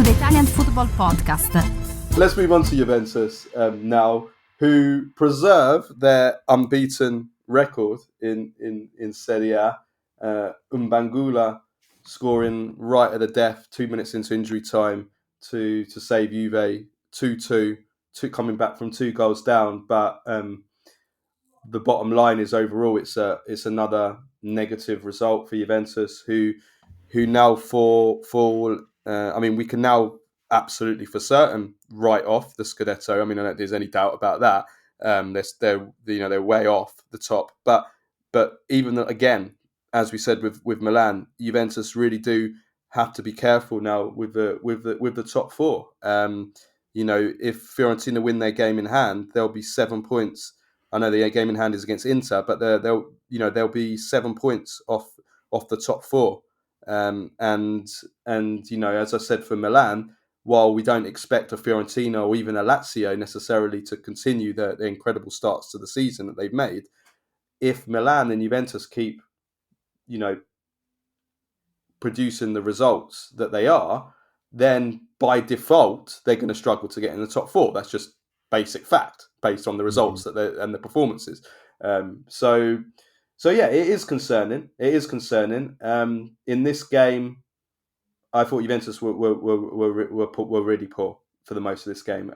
the Italian Football Podcast. Let's move on to Juventus now, who preserve their unbeaten record in Serie A. Mbangula scoring right at the death, 2 minutes into injury time to save Juve 2-2, coming back from 2 goals down. But the bottom line is overall it's another negative result for Juventus, who now fall. We can now absolutely for certain write off the Scudetto. I mean, I don't think there's any doubt about that. They're way off the top, but even again, as we said with Milan, Juventus really do have to be careful now with the top 4. If Fiorentina win their game in hand, there'll be 7 points. I know the game in hand is against Inter, but they'll be 7 points off the top 4. And as I said for Milan, while we don't expect a Fiorentina or even a Lazio necessarily to continue the incredible starts to the season that they've made, if Milan and Juventus keep, producing the results that they are, then by default they're going to struggle to get in the top 4. That's just basic fact based on the results and the performances. So yeah, it is concerning. In this game, I thought Juventus were really poor for the most of this game.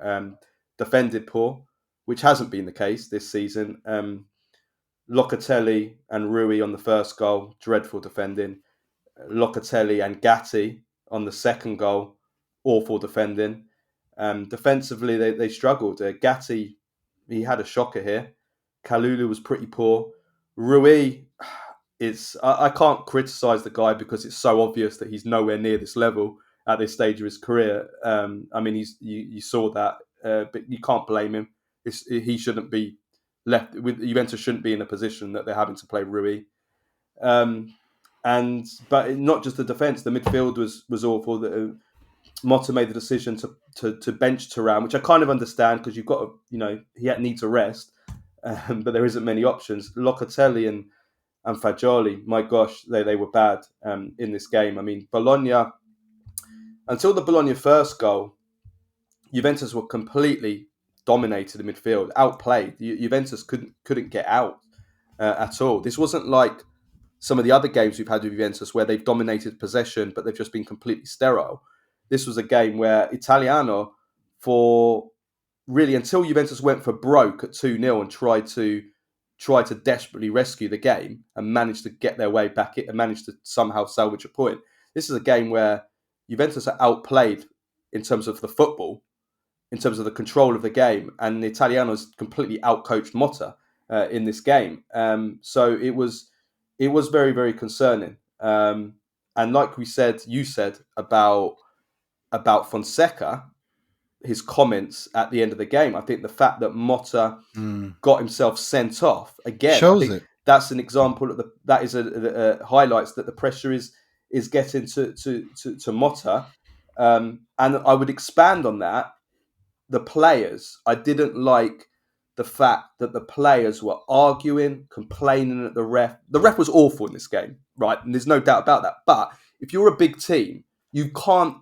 Defended poor, which hasn't been the case this season. Locatelli and Rui on the first goal, dreadful defending. Locatelli and Gatti on the second goal, awful defending. Defensively, they struggled. Gatti, he had a shocker here. Kalulu was pretty poor. Rui, I can't criticise the guy because it's so obvious that he's nowhere near this level at this stage of his career. You saw that, but you can't blame him. He shouldn't be left. Juventus shouldn't be in a position that they're having to play Rui. But not just the defence, the midfield was awful. Motta made the decision to bench Thuram, which I kind of understand because you've got to, he needs a rest, but there isn't many options. Locatelli and Fagioli, my gosh, they were bad in this game. I mean, Bologna, until the Bologna first goal, Juventus were completely dominated in midfield, outplayed. Juventus couldn't get out at all. This wasn't like some of the other games we've had with Juventus where they've dominated possession, but they've just been completely sterile. This was a game where Italiano, for really until Juventus went for broke at 2-0 and tried to desperately rescue the game and managed to get their way back and managed to somehow salvage a point. This is a game where Juventus are outplayed in terms of the football, in terms of the control of the game, and the Italianos completely outcoached Motta in this game. So it was very, very concerning. And like you said about Fonseca, his comments at the end of the game, I think the fact that Motta got himself sent off again shows it. That's an example of that is highlights that the pressure is getting to Motta, and I would expand on that. The players, I didn't like the fact that the players were arguing, complaining at the ref. The ref was awful in this game, right? And there's no doubt about that. But if you're a big team, you can't,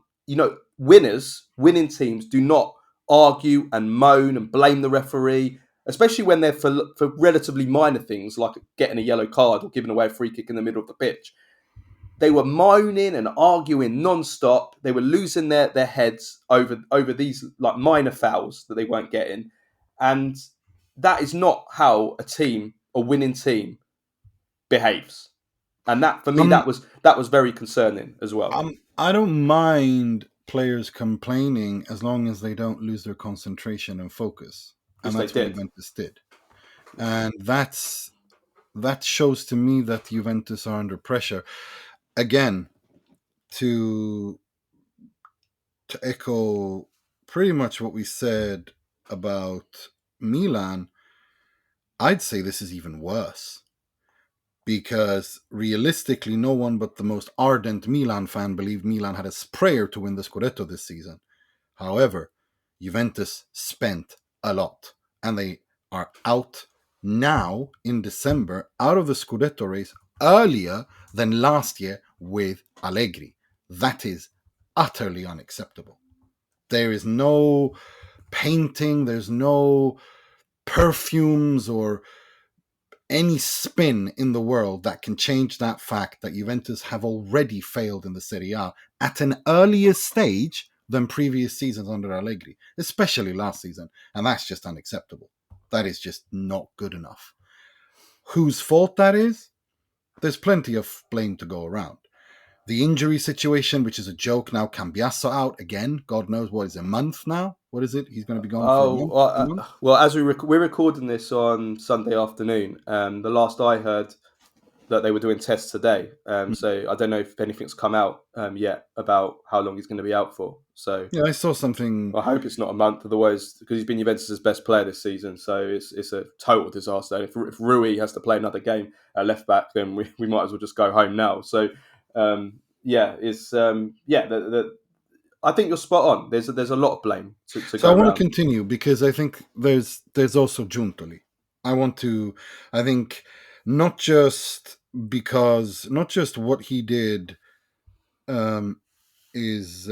winning teams do not argue and moan and blame the referee, especially when they're for relatively minor things like getting a yellow card or giving away a free kick in the middle of the pitch. They were moaning and arguing non-stop. They were losing their heads over these like minor fouls that they weren't getting. And that is not how a winning team behaves. And that, for me, that was very concerning as well. I don't mind players complaining as long as they don't lose their concentration and focus. And that's what Juventus did. And that shows to me that Juventus are under pressure. Again, to echo pretty much what we said about Milan, I'd say this is even worse. Because realistically, no one but the most ardent Milan fan believed Milan had a prayer to win the Scudetto this season. However, Juventus spent a lot. And they are out now in December, out of the Scudetto race earlier than last year with Allegri. That is utterly unacceptable. There is no painting, there's no perfumes or any spin in the world that can change that fact that Juventus have already failed in the Serie A at an earlier stage than previous seasons under Allegri, especially last season. And that's just unacceptable. That is just not good enough. Whose fault that is? There's plenty of blame to go around. The injury situation, which is a joke now, Cambiasso out again. God knows what is a month now. What is it? He's going to be gone for a month? Well, as we're recording this on Sunday afternoon. The last I heard that they were doing tests today. So I don't know if anything's come out yet about how long he's going to be out for. So yeah, I saw something. I hope it's not a month, otherwise, because he's been Juventus' best player this season. So it's a total disaster. If Rui has to play another game at left back, then we might as well just go home now. So I think you're spot on. There's a lot of blame to So go I want around. to continue because I think there's also Giuntoli. I think not just what he did is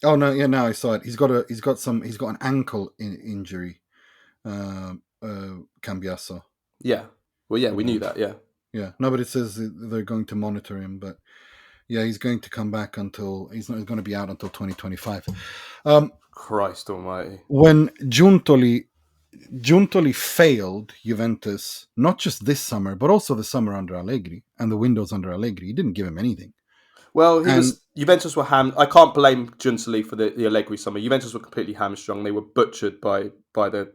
oh no, yeah, now I saw it. He's got an ankle injury. Cambiasso. Yeah. Well, yeah, we knew that. Yeah. Yeah. No, but it says they're going to monitor him, but yeah, he's going to come back he's not going to be out until 2025. Christ almighty. When Giuntoli failed Juventus, not just this summer, but also the summer under Allegri and the windows under Allegri, he didn't give him anything. Well, Juventus were I can't blame Giuntoli for the Allegri summer. Juventus were completely hamstrung. They were butchered by the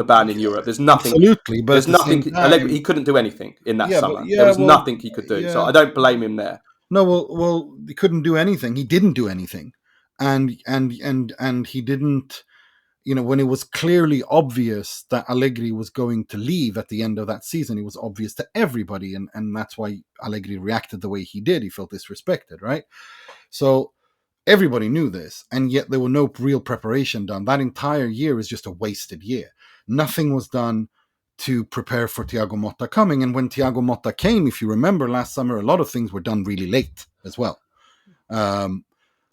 ban in Europe. There's nothing. Absolutely, but there's nothing. Allegri, he couldn't do anything in that summer. There was nothing he could do. So I don't blame him there. No, well, he couldn't do anything. He didn't do anything, and he didn't. When it was clearly obvious that Allegri was going to leave at the end of that season, it was obvious to everybody, and that's why Allegri reacted the way he did. He felt disrespected, right? So everybody knew this, and yet there was no real preparation done. That entire year is just a wasted year. Nothing was done to prepare for Thiago Motta coming, and when Thiago Motta came, if you remember last summer, a lot of things were done really late as well.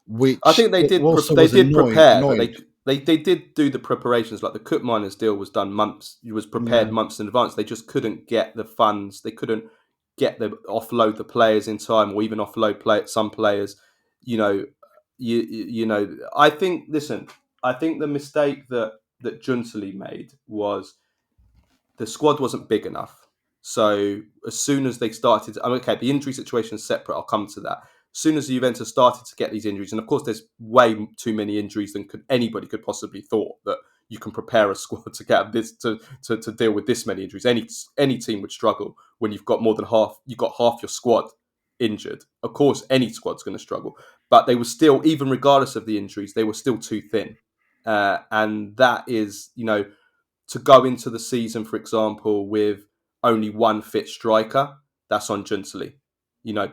Which I think they did. They did prepare. They did do the preparations. Like the Cup Miners deal was done months. It was prepared months in advance. They just couldn't get the funds. They couldn't offload the players in time, or even offload some players. I think. Listen, I think the mistake that Giuntoli made was the squad wasn't big enough. So as soon as they started, the injury situation is separate. I'll come to that. As soon as the Juventus started to get these injuries, and of course there's way too many injuries than anybody could possibly thought that you can prepare a squad to get this to deal with this many injuries. Any team would struggle when you've got half your squad injured. Of course, any squad's going to struggle, but they were still, even regardless of the injuries, they were still too thin, and that is, to go into the season, for example, with only one fit striker, that's on Giuntoli.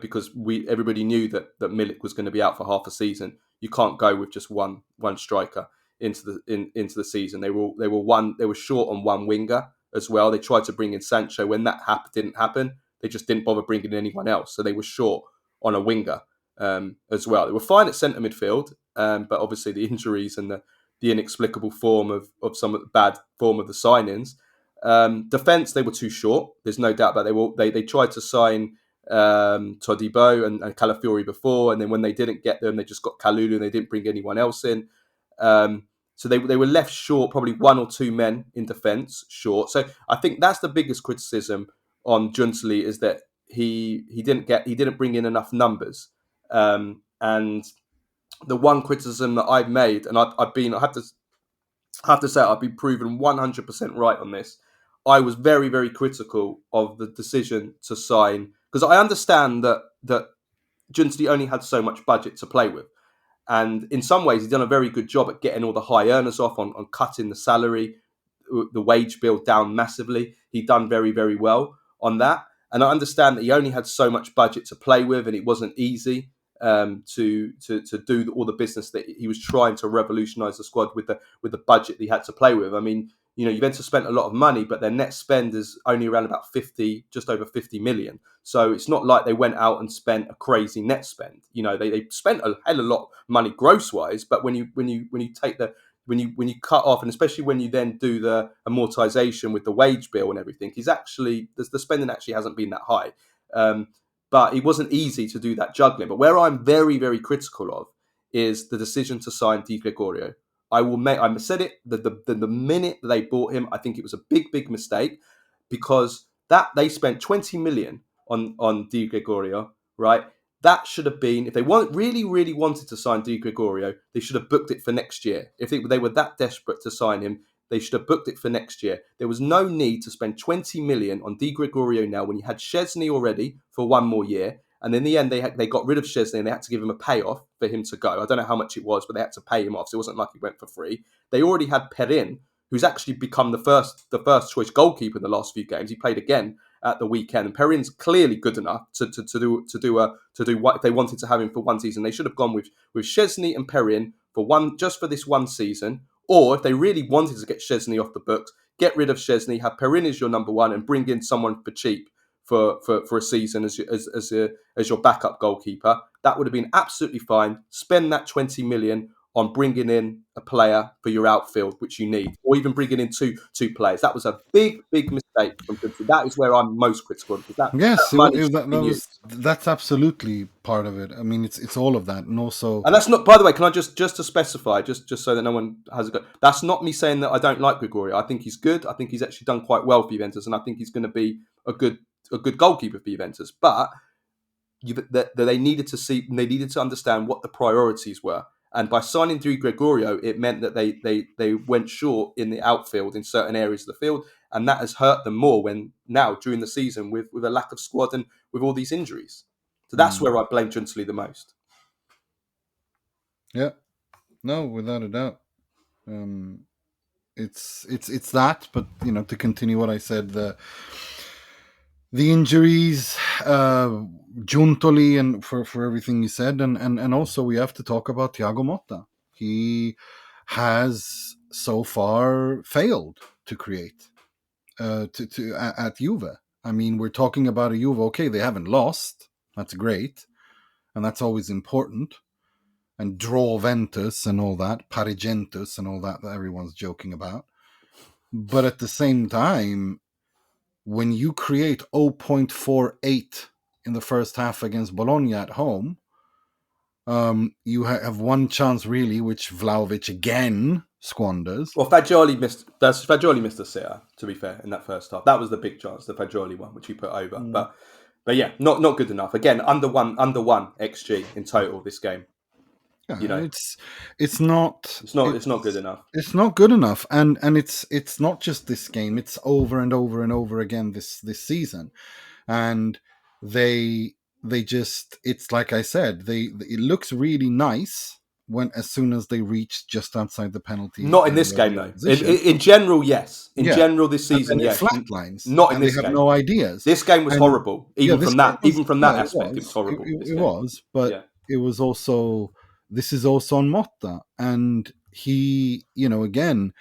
Because everybody knew that Milik was going to be out for half a season. You can't go with just one striker into the season. They were short on one winger as well. They tried to bring in Sancho. When that didn't happen, they just didn't bother bringing in anyone else. So they were short on a winger as well. They were fine at centre midfield, but obviously the injuries and the inexplicable form of some of the bad form of the signings. Defence, they were too short. There's no doubt about it. They tried to sign Todibo and Calafiori before, and then when they didn't get them, they just got Kalulu and they didn't bring anyone else in. So they were left short, probably one or two men in defence short. So I think that's the biggest criticism on Giuntoli, is that he didn't bring in enough numbers. And the one criticism that I've made, and I have to say I've been proven 100% right on this. I was very, very critical of the decision to sign, because I understand that Giuntoli only had so much budget to play with. And in some ways, he's done a very good job at getting all the high earners off, on cutting the salary, the wage bill down massively. He'd done very, very well on that. And I understand that he only had so much budget to play with, and it wasn't easy to do all the business that he was trying to revolutionise the squad with the budget that he had to play with. I mean, Juventus spent a lot of money, but their net spend is only around about 50, just over 50 million. So it's not like they went out and spent a crazy net spend. They spent a hell of a lot of money gross wise, but when you take when you cut off, and especially when you then do the amortization with the wage bill and everything, the spending actually hasn't been that high. But it wasn't easy to do that juggling. But where I'm very, very critical of is the decision to sign Di Gregorio. I said it the minute that they bought him. I think it was a big, big mistake, because that they spent 20 million on Di Gregorio, right? That should have been, if they really, really wanted to sign Di Gregorio, they should have booked it for next year. If they were that desperate to sign him, they should have booked it for next year. There was no need to spend 20 million on Di Gregorio now when you had Szczesny already for one more year. And in the end, they got rid of Szczesny and they had to give him a payoff for him to go. I don't know how much it was, but they had to pay him off. So it wasn't like he went for free. They already had Perin, who's actually become the first choice goalkeeper in the last few games. He played again at the weekend, and Perin's clearly good enough to do what if they wanted to have him for one season. They should have gone with Szczesny and Perin for this one season. Or if they really wanted to get Szczesny off the books, get rid of Szczesny, have Perin as your number one, and bring in someone for cheap for a season as your backup goalkeeper. That would have been absolutely fine. Spend that 20 million on bringing in a player for your outfield, which you need, or even bringing in two players. That was a big, big mistake from Quincy. That is where I'm most critical, because that's absolutely part of it. I mean, it's all of that, and also, and that's not. By the way, can I just to specify, just so that no one has a go. That's not me saying that I don't like Gregorio. I think he's good. I think he's actually done quite well for Juventus, and I think he's going to be a good goalkeeper for Juventus. But they needed to understand what the priorities were. And by signing Di Gregorio, it meant that they went short in the outfield in certain areas of the field, and that has hurt them more when now during the season with a lack of squad and with all these injuries. So that's where I blame Juntoli the most. Yeah, no, without a doubt, it's that. But to continue what I said, the injuries, Juntoli, and for everything you said, and also we have to talk about Thiago Motta. He has so far failed to create at Juve. I mean, we're talking about a Juve. Okay, they haven't lost. That's great, and that's always important. And draw Ventus and all that, Parigentus and all that everyone's joking about. But at the same time, when you create 0.48 in the first half against Bologna at home, you have one chance really, which Vlahovic again squanders. Well, Fagioli missed a sitter, to be fair, in that first half. That was the big chance, the Fagioli one, which he put over. But yeah, not good enough. Again, under one XG in total this game. Yeah, it's not good enough. It's not good enough, and it's not just this game. It's over and over and over again this season, and they just, it's like I said, it looks really nice as soon as they reach just outside the penalty. Not in this game though. In general, yes. In general, this season, yes. Flatlines. Not in this game. They have no ideas. This game was horrible. Even from that aspect, it was horrible. It was, but it was also. This is also on Motta, and he, again,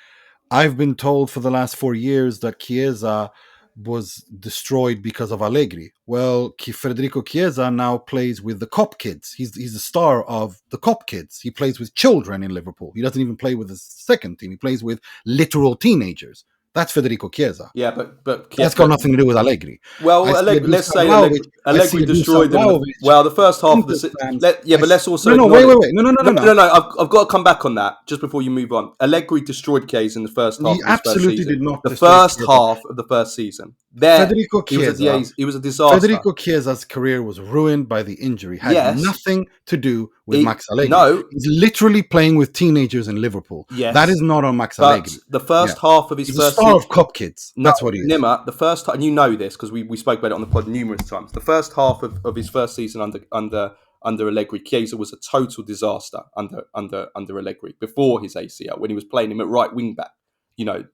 I've been told for the last 4 years that Chiesa was destroyed because of Allegri. Well, Federico Chiesa now plays with the Cop Kids. He's the star of the Cop Kids. He plays with children in Liverpool. He doesn't even play with the second team. He plays with literal teenagers. That's Federico Chiesa. Yeah, but that's got nothing to do with Allegri. Well, let's say Allegri destroyed them. Well, the first half of the but let's also wait. No. I've got to come back on that just before you move on. Allegri destroyed Chiesa in the first half. He absolutely did not. The first half of the first season. Federico Chiesa. He was a disaster. Federico Chiesa's career was ruined by the injury. Had nothing to do with Max Allegri. No, he's literally playing with teenagers in Liverpool. Yes, that is not on Max Allegri. The first half of his first season, of Cop Kids. That's what he is. Nima, the first, and you know this because we spoke about it on the pod numerous times. The first half of his first season under Allegri, Chiesa was a total disaster under Allegri before his ACL when he was playing him at right wing back.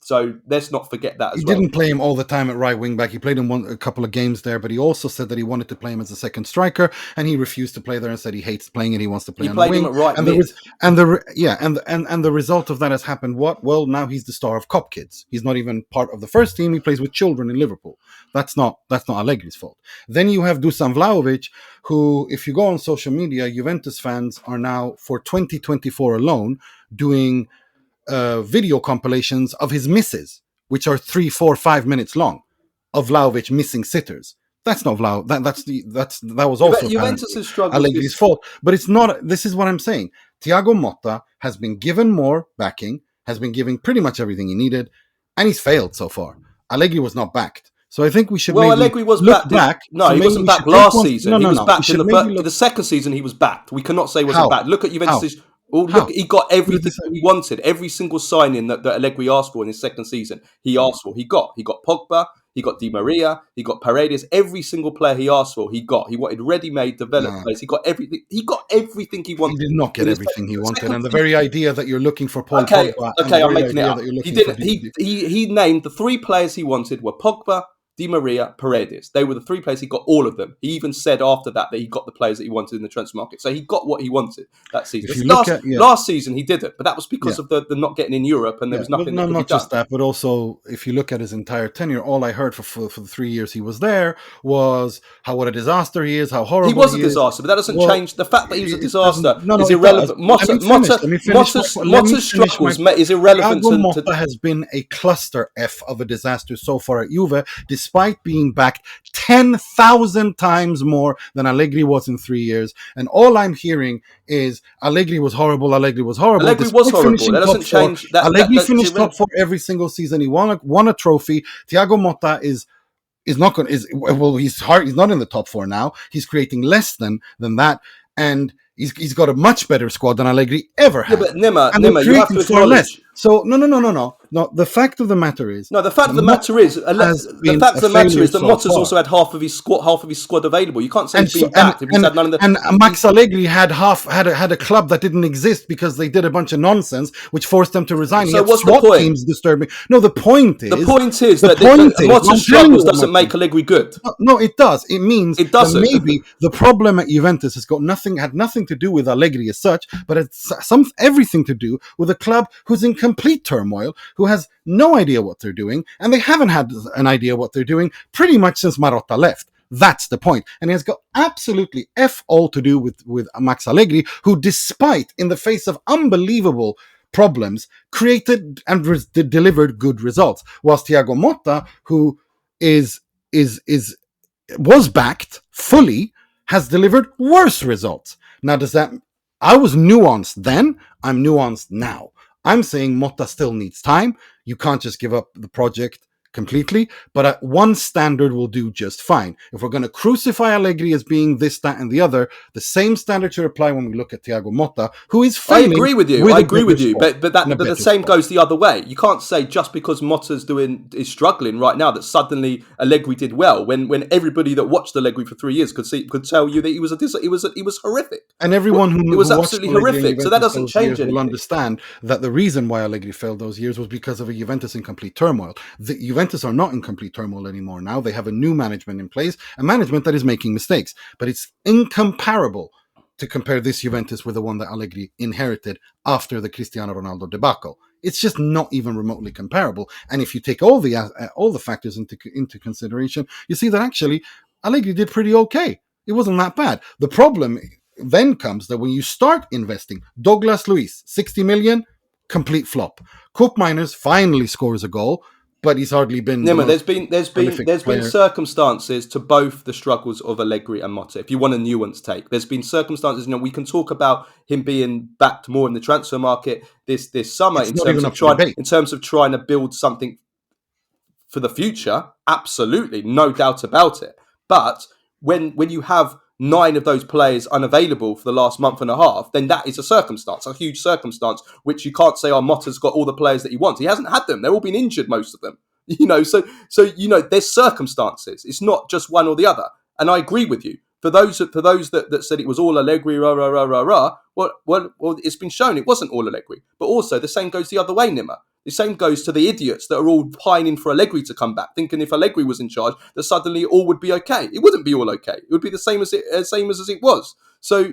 So let's not forget that as He well. didn't play him all the time at right wing back. He played him a couple of games there, but he also said that he wanted to play him as a second striker, and he refused to play there and said he hates playing it. He wants to play on the wing. Him at right and mid. The result of that has happened. What? Well, now he's the star of Cop Kids. He's not even part of the first team. He plays with children in Liverpool. That's not Allegri's fault. Then you have Dusan Vlahovic, who, if you go on social media, Juventus fans are now, for 2024 alone, doing video compilations of his misses, which are 3, 4, 5 minutes long, of Vlahovic missing sitters. That's not Vlahovic. That was also Juventus' struggle. Allegri's fault. But it's not. This is what I'm saying. Thiago Motta has been given more backing, has been given pretty much everything he needed, and he's failed so far. Allegri was not backed. So I think we should Allegri was backed. No, he wasn't backed last season. He was backed in the second season. He was backed. We cannot say he wasn't backed. Look at Juventus'. He got everything he wanted. Every single signing that Allegri asked for in his second season, he asked for. He got Pogba, he got Di Maria, he got Paredes. Every single player he asked for, he got. He wanted ready-made, developed players. He got everything. He got everything he wanted. He did not get everything he wanted, and the very idea that you're looking for Paul Pogba. Okay, I'm making it up. He named the 3 players he wanted were Pogba, Di Maria, Paredes. They were the 3 players. He got all of them. He even said after that he got the players that he wanted in the transfer market. So he got what he wanted that season. Last season he didn't, but that was because of the not getting in Europe, and there was nothing. No, not just that, but also if you look at his entire tenure, all I heard for the 3 years he was there was what a disaster he is, how horrible he was. He was a disaster, but that doesn't change the fact that he was a disaster. Is irrelevant. Motta's struggles is irrelevant. Motta has been a cluster F of a disaster so far at Juve, despite being backed 10,000 times more than Allegri was in 3 years. And all I'm hearing is Allegri was horrible. Allegri was horrible. Allegri was horrible. That doesn't change. Allegri finished top 4 every single season. He won a trophy. Thiago Motta is not going. He's not in the top 4 now. He's creating less than that, and he's got a much better squad than Allegri ever had. Yeah, but Nima, you have to acknowledge. So no. The fact of the matter is that Motta's also had half of his squad available. You can't say he's been backed if he's had none of the. And Max Allegri had a club that didn't exist because they did a bunch of nonsense, which forced them to resign. So what's the point? Teams disturbing. No, the point is that Motta's struggles doesn't make Allegri good. No, it does. It means it doesn't. Maybe the problem at Juventus had nothing to do with Allegri as such, but it's everything to do with a club who's in complete turmoil, who has no idea what they're doing, and they haven't had an idea what they're doing pretty much since Marotta left. That's the point. And it has got absolutely F all to do with Max Allegri, who, despite in the face of unbelievable problems, created and delivered good results. Whilst Thiago Motta, who was backed fully, has delivered worse results. Now, I was nuanced then, I'm nuanced now. I'm saying Motta still needs time. You can't just give up the project completely, but at one standard will do just fine. If we're going to crucify Allegri as being this, that, and the other, the same standard should apply when we look at Thiago Motta, who is failing. I agree with you. But the same goes the other way. You can't say just because Motta's is struggling right now that suddenly Allegri did well. When everybody that watched Allegri for 3 years could tell you that he was horrific. And everyone who was absolutely horrific. So that doesn't change anything. Will understand that the reason why Allegri failed those years was because of a Juventus in complete turmoil. Juventus are not in complete turmoil anymore now. They have a new management in place, a management that is making mistakes. But it's incomparable to compare this Juventus with the one that Allegri inherited after the Cristiano Ronaldo debacle. It's just not even remotely comparable. And if you take all the factors into consideration, you see that actually Allegri did pretty okay. It wasn't that bad. The problem then comes that when you start investing, Douglas Luiz, 60 million, complete flop. Cook Miners finally scores a goal, but he's hardly been. Nima, there's been circumstances to both the struggles of Allegri and Motta. If you want a nuanced take, there's been circumstances. We can talk about him being backed more in the transfer market this summer in terms of trying to build something for the future. Absolutely, no doubt about it. But when you have 9 of those players unavailable for the last month and a half, then that is a huge circumstance, which you can't say, Motta's got all the players that he wants. He hasn't had them. They've all been injured, most of them. So there's circumstances. It's not just one or the other. And I agree with you. For those that said it was all Allegri, well, it's been shown it wasn't all Allegri. But also the same goes the other way, Nima. The same goes to the idiots that are all pining for Allegri to come back, thinking if Allegri was in charge, that suddenly all would be okay. It wouldn't be all okay. It would be the same as it was. So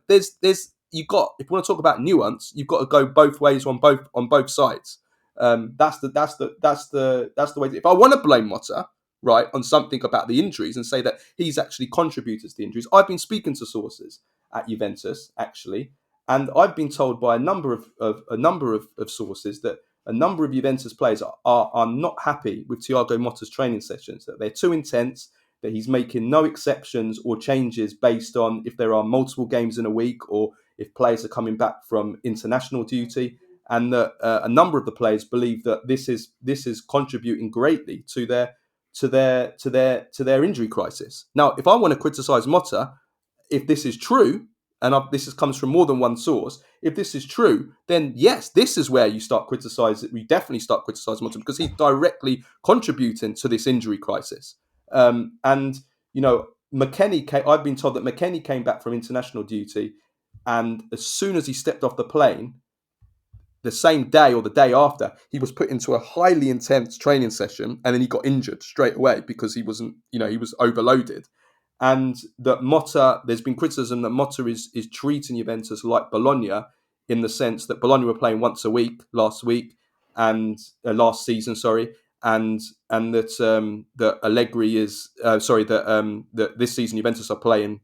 there's if you want to talk about nuance, you've got to go both ways on both sides. That's the way. If I want to blame Motta, right, on something about the injuries and say that he's actually contributed to the injuries, I've been speaking to sources at Juventus actually, and I've been told by a number of sources that a number of Juventus players are not happy with Thiago Motta's training sessions, that they're too intense, that he's making no exceptions or changes based on if there are multiple games in a week or if players are coming back from international duty, and that a number of the players believe that this is contributing greatly to their injury crisis. Now, if I want to criticise Motta, if this is true, and comes from more than one source, if this is true, then yes, this is where you start criticizing. We definitely start criticizing Motta because he's directly contributing to this injury crisis. And McKennie, I've been told that McKennie came back from international duty, and as soon as he stepped off the plane, the same day or the day after, he was put into a highly intense training session, and then he got injured straight away because he wasn't, he was overloaded. And that Motta, there's been criticism that Motta is treating Juventus like Bologna, in the sense that Bologna were playing once a week last season, and that Allegri is that this season Juventus are playing,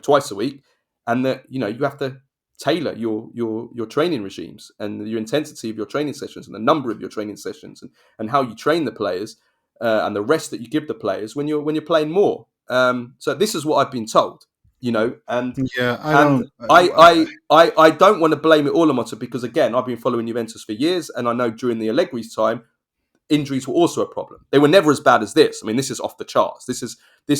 twice a week, and that you have to tailor your training regimes and your intensity of your training sessions and the number of your training sessions and how you train the players and the rest that you give the players when you're playing more. So this is what I've been told, and yeah, I don't want to blame it all on Motta because again, I've been following Juventus for years, and I know during the Allegri's time, injuries were also a problem. They were never as bad as this. I mean, this is off the charts. This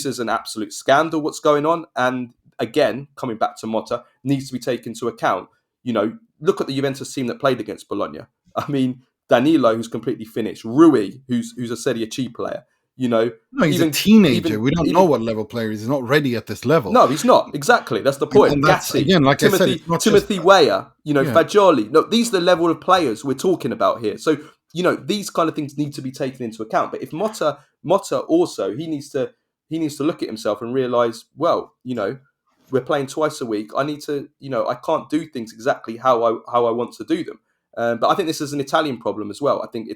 is an absolute scandal. What's going on? And again, coming back to Motta, needs to be taken into account. Look at the Juventus team that played against Bologna. I mean, Danilo, who's completely finished. Rui, who's a Serie A player. No, he's a teenager. We don't know what level player is. He's not ready at this level. No, he's not. Exactly. That's the point. And that's, Gatti, again, like Timothy, I said, Timothy Weah, Fagioli. No, these are the level of players we're talking about here. So, these kind of things need to be taken into account. But if Motta also, he needs to look at himself and realise, well, we're playing twice a week. I need to, I can't do things exactly how I want to do them. But I think this is an Italian problem as well. I think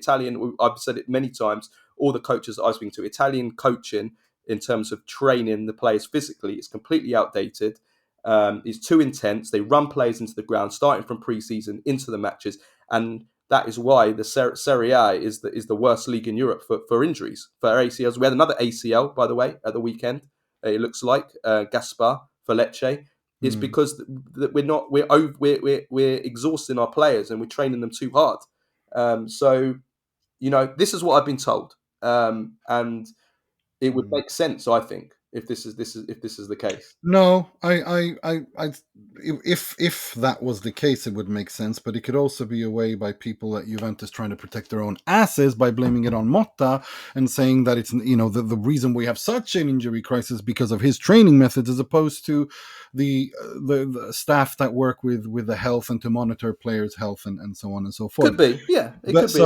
I've said it many times, all the coaches that I was speaking to, Italian coaching in terms of training the players physically is completely outdated. It's too intense. They run players into the ground, starting from pre-season into the matches. And that is why the Serie A is the worst league in Europe for injuries, for ACLs. We had another ACL, by the way, at the weekend. It looks like Gaspar for Lecce. It's because we're exhausting our players and we're training them too hard. So this is what I've been told, and it would make sense, I think, if this is the case. No, if that was the case, it would make sense. But it could also be a way by people at Juventus trying to protect their own asses by blaming it on Motta and saying that it's the reason we have such an injury crisis because of his training methods, as opposed to the staff that work with the health and to monitor players' health and so on and so forth. Could be, yeah. It could be.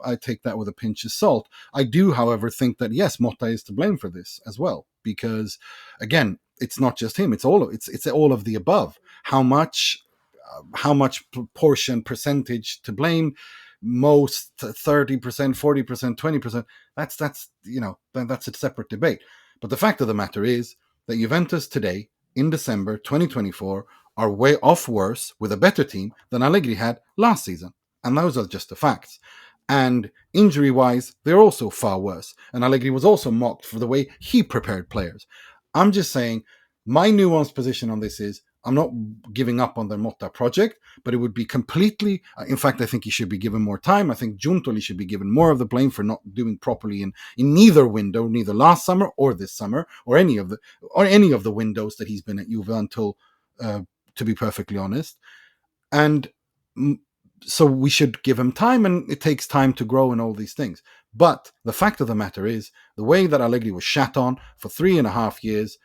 I take that with a pinch of salt. I do, however, think that yes, Motta is to blame for this as well, because again, it's not just him; it's all of the above. How much percentage to blame? Most 30%, 40%, 20%. That's a separate debate. But the fact of the matter is that Juventus today, in December 2024, are way off worse with a better team than Allegri had last season, and those are just the facts. And injury-wise, they're also far worse. And Allegri was also mocked for the way he prepared players. I'm just saying, my nuanced position on this is, I'm not giving up on the Motta project, but it would be completely... In fact, I think he should be given more time. I think Giuntoli should be given more of the blame for not doing properly in neither window, neither last summer or this summer, or any of the windows that he's been at Juve until, to be perfectly honest. And... so we should give him time, and it takes time to grow and all these things. But the fact of the matter is, the way that Allegri was shat on for 3 years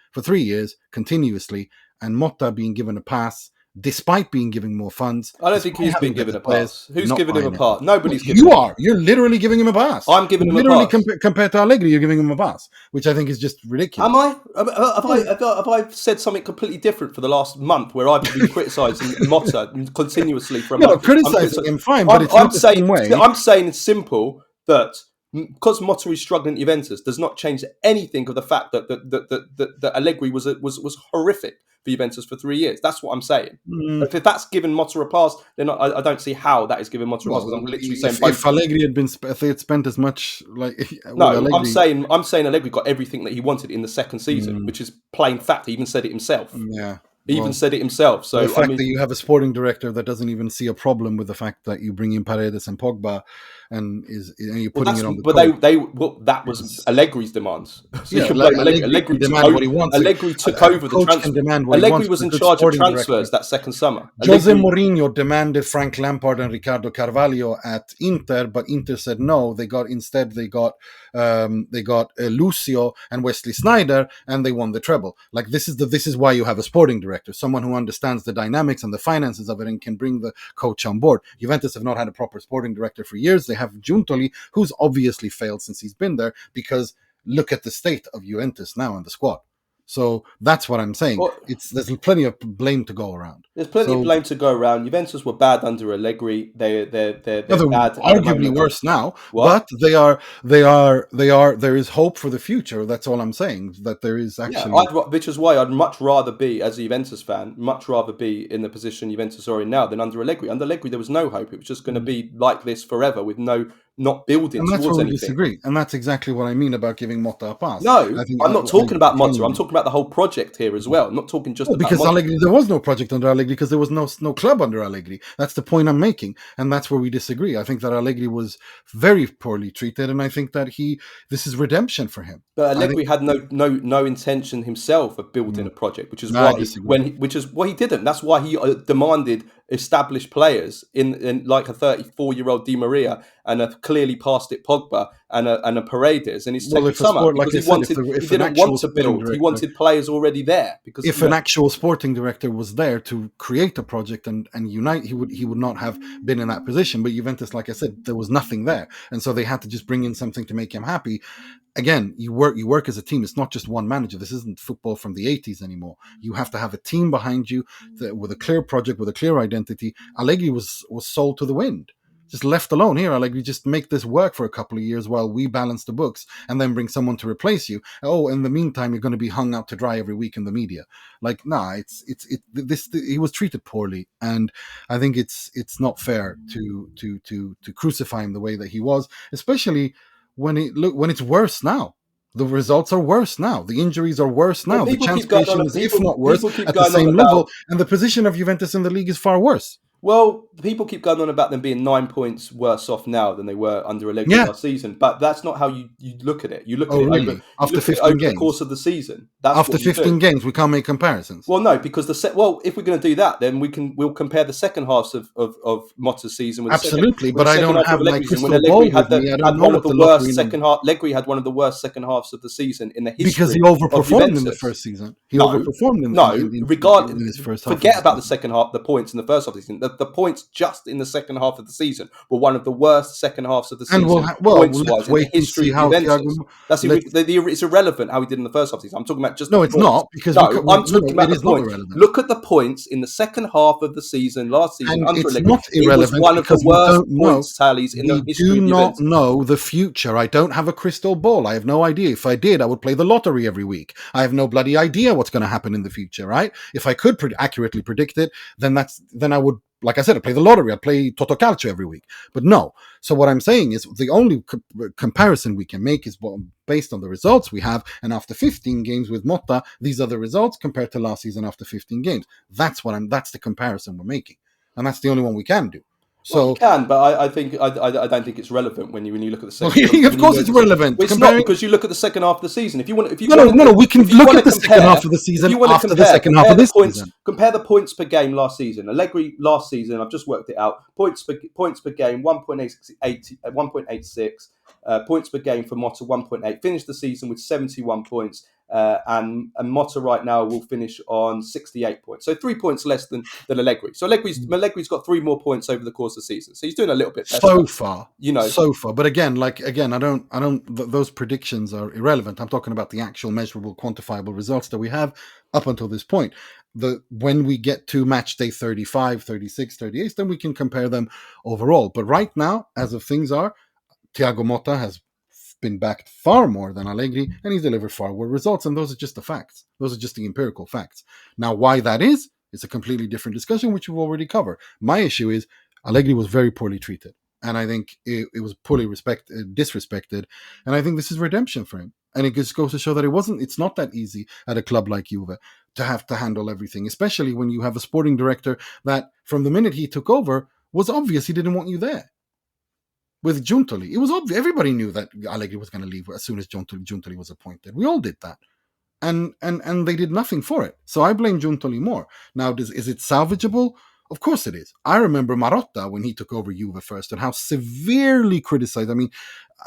continuously, and Motta being given a pass despite being given more funds. I don't think he's been given a pass. Who's given him a pass? Nobody's given him a pass. You're literally giving him a pass. I'm giving him a pass. Literally, compared to Allegri, you're giving him a pass, which I think is just ridiculous. Am I? Have I said something completely different for the last month where I've been criticising Motta continuously for a month? Criticising him, fine, but it's not the same way. I'm saying it's simple that because Motta is struggling at Juventus does not change anything of the fact that Allegri was horrific for Juventus for 3 years. That's what I'm saying. If that's given Motta a pass, then I don't see how that is giving Motta a pass. Because I'm literally saying if Allegri had spent as much I'm saying Allegri got everything that he wanted in the second season, which is plain fact. He even said it himself. Yeah. He even said it himself. So the fact that you have a sporting director that doesn't even see a problem with the fact that you bring in Paredes and Pogba, and you're putting it on the. But that was Allegri's demands. So you can blame Allegri. Allegri took over the transfer. Allegri was in charge of transfers that second summer. Jose Mourinho demanded Frank Lampard and Ricardo Carvalho at Inter, but Inter said no. They got Lucio and Wesley Sneijder, and they won the treble. Like this is why you have a sporting director, someone who understands the dynamics and the finances of it and can bring the coach on board. Juventus have not had a proper sporting director for years. They have Giuntoli, who's obviously failed since he's been there, because look at the state of Juventus now in the squad. So that's what I'm saying. Well, there's plenty of blame to go around. There's plenty of blame to go around. Juventus were bad under Allegri. They're bad. Arguably worse now, but they are. There is hope for the future. That's all I'm saying. That there is actually, which is why I'd much rather be, as a Juventus fan, in the position Juventus are in now than under Allegri. Under Allegri, there was no hope. It was just going to be like this forever with not building and that's towards where we anything. Disagree, and that's exactly what I mean about giving Motta a pass. No, I'm not talking about Motta. I'm talking about the whole project here as well. I'm not talking just about because Motta. Allegri. There was no project under Allegri because there was no club under Allegri. That's the point I'm making, and that's where we disagree. I think that Allegri was very poorly treated, and I think that this is redemption for him. But Allegri had no intention himself of building a project, which is why he didn't. That's why he demanded established players in like a 34-year-old Di Maria and a clearly past it Pogba and a Paredes in his second summer, because he didn't want to build. He wanted players already there. Because if an actual sporting director was there to create a project and unite, he would not have been in that position. But Juventus, like I said, there was nothing there, and so they had to just bring in something to make him happy. Again, you work as a team. It's not just one manager. This isn't football from the 80s anymore. You have to have a team behind you with a clear project, with a clear identity. Allegri was sold to the wind. Just left alone here, Allegri, just make this work for a couple of years while we balance the books and then bring someone to replace you. Oh, in the meantime, you're going to be hung out to dry every week in the media. Like, he was treated poorly, and I think it's not fair to crucify him the way that he was, especially when it's worse now. The results are worse now. The injuries are worse now. The chance creation is, if not worse, at the same level. And the position of Juventus in the league is far worse. Well, people keep going on about them being 9 points worse off now than they were under Allegri last season, but that's not how you look at it. You look at it over the course of the season. After 15 games, we can't make comparisons. Well, no, because if we're going to do that, then we'll compare the second halves of Motta's season with absolutely. But I don't have my crystal ball with me. I don't know what the worst second half. Allegri had one of the worst second halves of the season in the history. Because he overperformed in the first season. He overperformed in his first half. Forget about the second half, the points in the first half of the season. The points just in the second half of the season were one of the worst second halves of the season. Let's wait and see how it's irrelevant how he did in the first half of the season. I'm talking about just it's not, because I'm talking about the points. Look at the points in the second half of the season last season. And it's not irrelevant. It was one of the worst points tallies in the history of Juventus. We do not know the future. I don't have a crystal ball. I have no idea. If I did, I would play the lottery every week. I have no bloody idea what's going to happen in the future, right? If I could accurately predict it, then I would, like I said, I play the lottery. I play Toto Calcio every week. But no. So what I'm saying is the only comparison we can make is based on the results we have. And after 15 games with Motta, these are the results compared to last season after 15 games. That's the comparison we're making. And that's the only one we can do. So you can, but I don't think it's relevant when you look at the second. Of course, it's relevant. It's not, because you look at the second half of the season. We can look at the second half of the season after the second half of this season. Compare the points per game last season. Allegri last season, I've just worked it out. Points per game, 1.86. Points per game for Motta 1.8. Finished the season with 71 points. And Motta right now will finish on 68 points. So 3 points less than Allegri. So Allegri's got 3 more points over the course of the season. So he's doing a little bit better. So far. But again, those predictions are irrelevant. I'm talking about the actual measurable, quantifiable results that we have up until this point. When we get to match day 35, 36, 38, then we can compare them overall. But right now, as of things are, Thiago Motta has been backed far more than Allegri, and he's delivered far worse results, and those are just the facts. Those are just the empirical facts. Now, why that is a completely different discussion, which we've already covered. My issue is Allegri was very poorly treated, and I think it was poorly disrespected, and I think this is redemption for him. And it just goes to show that it's not that easy at a club like Juve to have to handle everything, especially when you have a sporting director that, from the minute he took over, was obvious he didn't want you there. With Giuntoli, it was obvious. Everybody knew that Allegri was going to leave as soon as Giuntoli was appointed. We all did that. And they did nothing for it. So I blame Giuntoli more. Now, is it salvageable? Of course it is. I remember Marotta when he took over Juve first and how severely criticized. I mean,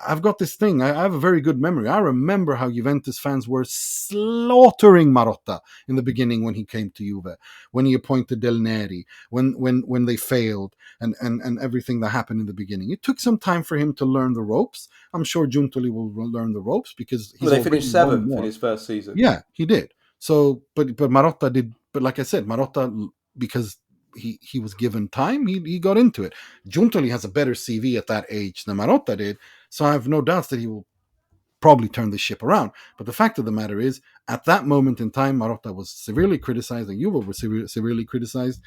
I've got this thing. I have a very good memory. I remember how Juventus fans were slaughtering Marotta in the beginning when he came to Juve, when he appointed Del Neri, when they failed, and everything that happened in the beginning. It took some time for him to learn the ropes. I'm sure Giuntoli will learn the ropes because they finished 7th in his first season. Yeah, he did. So, but Marotta did. But like I said, Marotta, because he was given time, he got into it. Giuntoli has a better CV at that age than Marotta did, so I have no doubts that he will probably turn the ship around. But the fact of the matter is, at that moment in time, Marotta was severely criticized, and Juve were severely criticized,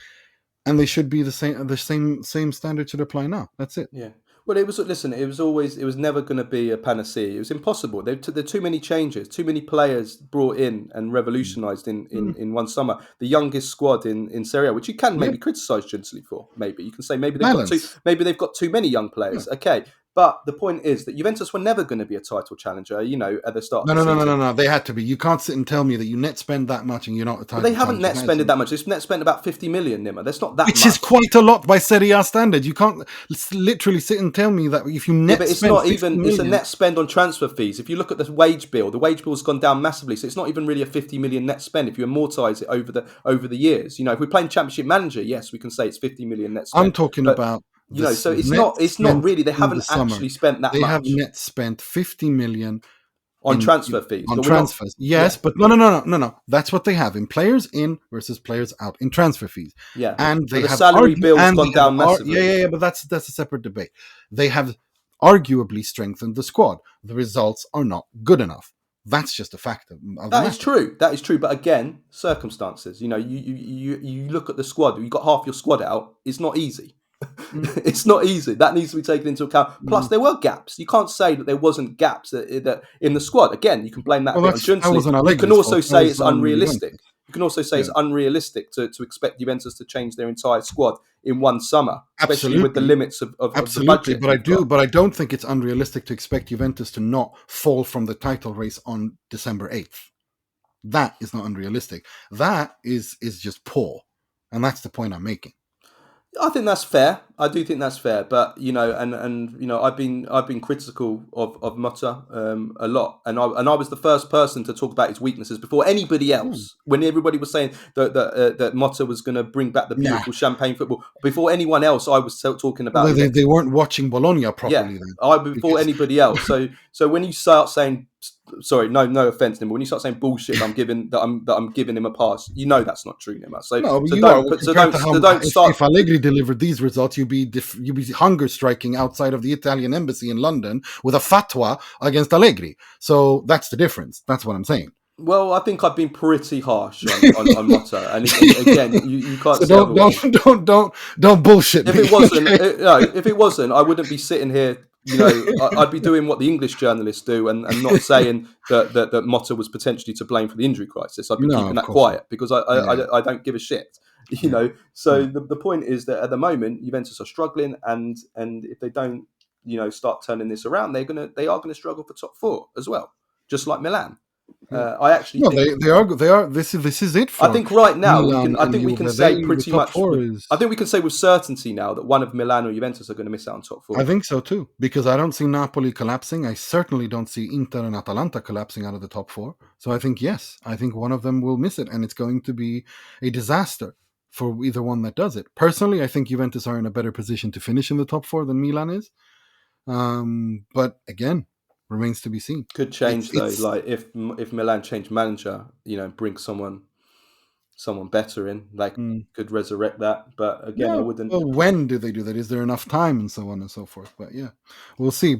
and they should be the same standard should apply now. That's it. Yeah. Well, it was never going to be a panacea. It was impossible. There are too many changes, too many players brought in and revolutionised in one summer. The youngest squad in Serie A, which you can maybe criticise Giuntoli for. Maybe you can say maybe they've got too many young players. Yeah. Okay. But the point is that Juventus were never going to be a title challenger, at the start of the season. No. They had to be. You can't sit and tell me that you net spend that much and you're not a title challenger. They haven't net spended that much. They've net spent about 50 million, Nima. That's not that much. Which is quite a lot by Serie A standard. You can't literally sit and tell me that if you net but it's spend not even. million, it's a net spend on transfer fees. If you look at the wage bill has gone down massively. So it's not even really a 50 million net spend if you amortise it over the years. If we're playing Championship Manager, yes, we can say it's 50 million net spend. I'm talking about. So it's not really. They haven't actually spent that much. They have net spent 50 million on transfer fees. On transfers, yes, but no. That's what they have in players in versus players out in transfer fees. Yeah, and they the have salary bill has gone down massively. Yeah, but that's a separate debate. They have arguably strengthened the squad. The results are not good enough. That's just a fact of that is true. That is true. But again, circumstances. You look at the squad. You got half your squad out. It's not easy. It's not easy. That needs to be taken into account. Plus, there were gaps. You can't say that there wasn't gaps that in the squad. Again, you can blame that on Giuntoli. You can also say it's unrealistic. You can also say it's unrealistic to expect Juventus to change their entire squad in one summer, especially with the limits of the budget. But I don't think it's unrealistic to expect Juventus to not fall from the title race on December 8th. That is not unrealistic. That is just poor, and that's the point I'm making. I think that's fair. I do think that's fair, but I've been critical of Motta a lot, and I was the first person to talk about his weaknesses before anybody else. When everybody was saying that Motta was going to bring back the beautiful champagne football, before anyone else, I was talking about. They weren't watching Bologna properly. Yeah, before anybody else. So when you start saying. Sorry, no offense, Nima. When you start saying bullshit, I'm giving him a pass. That's not true, Nima. Don't start. If Allegri delivered these results, you'd be hunger striking outside of the Italian embassy in London with a fatwa against Allegri. So that's the difference. That's what I'm saying. Well, I think I've been pretty harsh on Motta, and again, you can't. So don't bullshit. If it wasn't, I wouldn't be sitting here. I'd be doing what the English journalists do and not saying that Motta was potentially to blame for the injury crisis. I'd be keeping that quiet because I don't give a shit. So the point is that at the moment Juventus are struggling, and if they don't start turning this around, they are gonna struggle for top 4 as well, just like Milan. I actually No, think they are. This is it for. I think right now we Milan can. I and think we can Juve. say The pretty top much. four is. I think we can say with certainty now that one of Milan or Juventus are going to miss out on top four. I think so too, because I don't see Napoli collapsing. I certainly don't see Inter and Atalanta collapsing out of the top four. So I think yes, I think one of them will miss it, and it's going to be a disaster for either one that does it. Personally, I think Juventus are in a better position to finish in the top four than Milan is. But again, remains to be seen. Could change though. Like if Milan change manager, bring someone better in, like could resurrect that. But again, I wouldn't. Well, when do they do that? Is there enough time and so on and so forth? But yeah, we'll see.